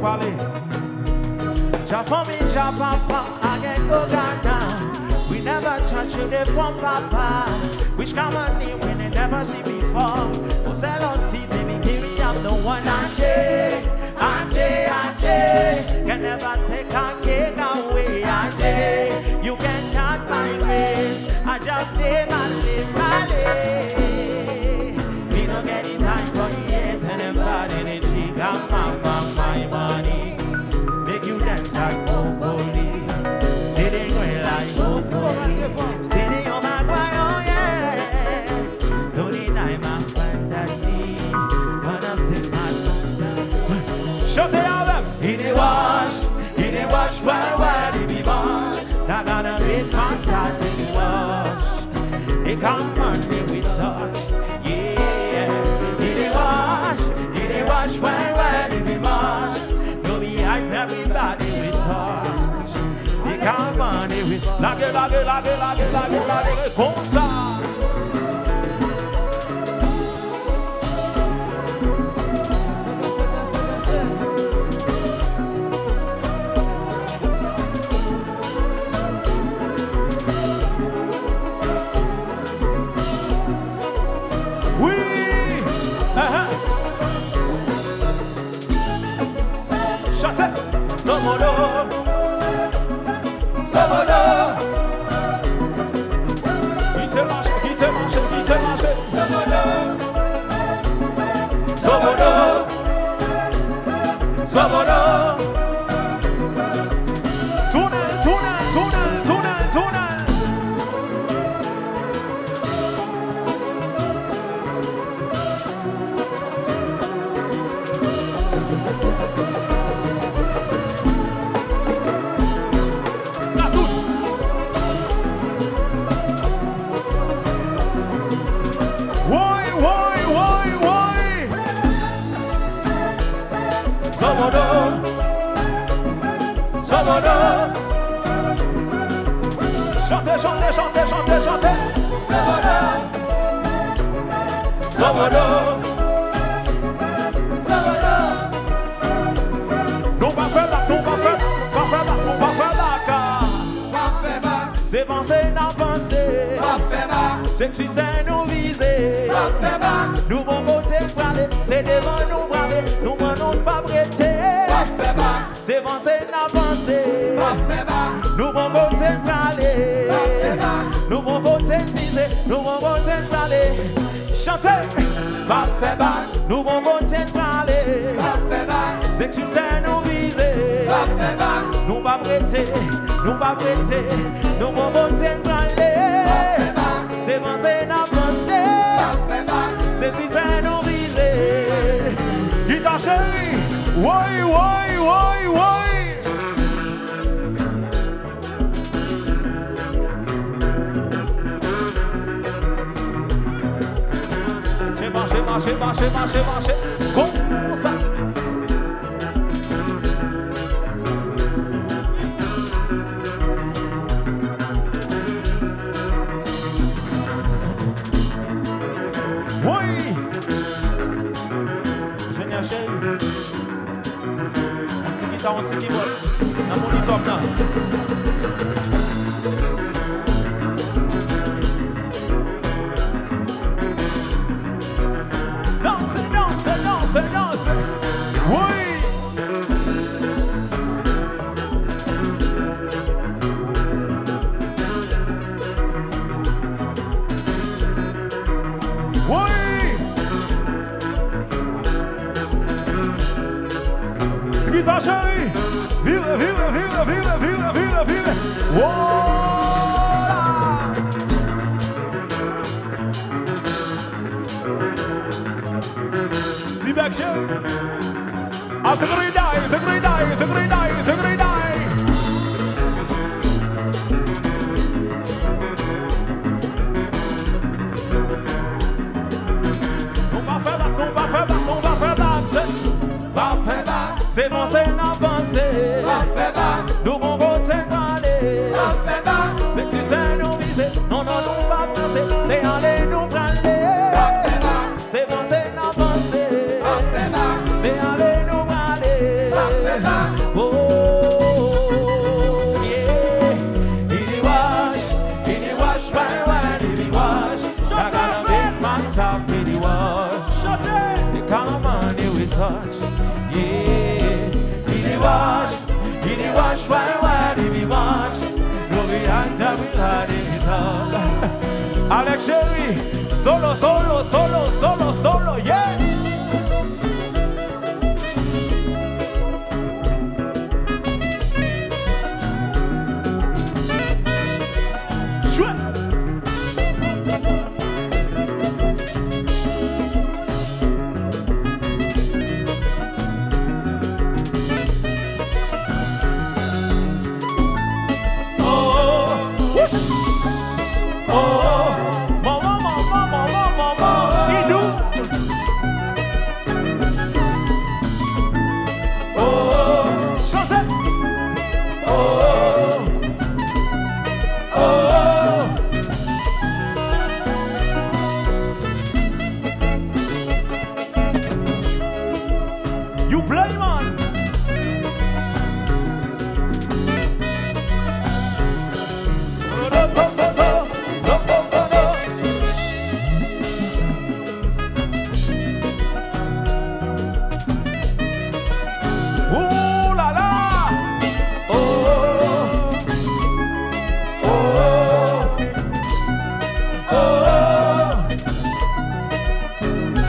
parler. Ja famille, ja papa, I get go Ghana. We never touch you there from papa. Which come on me when they never see before. Cause I don't see baby, give me up the one Ajay. Can never take a cake away, Ajay. You can cut my waist. I just stay my live. We don't get the time for you yet, and everybody in the got my money. Make you dance like broccoli. Steady going like broccoli. Steady on my boy, oh yeah. Don't deny my fantasy. But I sit my tongue. Shut it out. He dey wash, well, he be wash. I gotta read my time, he dey wash. They come on me with touch, yeah. He dey wash, well, he be wash. No be hype everybody with touch. They come on me with lage, comme ça. Somodo. Quitte marché. Somodo. Tuna. Somodo. Chantez. Somodo. Nous pas faire là. C'est avancer. C'est que tu sais nous viser. Nous bon côté parler. C'est devant nous parler. Nous ne pas prêter. C'est avancer. Nous bon côté parler. Nous bon côté viser. Nous bon côté parler. Chanter. Nous bon côté parler. C'est que tu sais nous viser. Nous pas prêter. Nous bon côté parler. C'est avancer. C'est que tu sais nous viser. Guitare chérie. Ouais. Marcher. Comme ça. Oui. Génial chérie. On tiki bol. Dans mon lit top là. Danse. Oui. C'est qui ta chérie? Vive. Voilà. See back here. As the great die. C'est bon, c'est avancé. Nous bon côté parler. C'est que tu sais nous viser. Non, nous pas penser. C'est aller nous parler. C'est bon, c'est avancé. C'est aller nous parler. Oh, yeah. Did he wash, why did he wash? I gotta make my talk, did he wash? They come on, you will touch. Yeah. Did he wash, why did he wash? Go behind the will, did he talk? Alex Sherry, solo.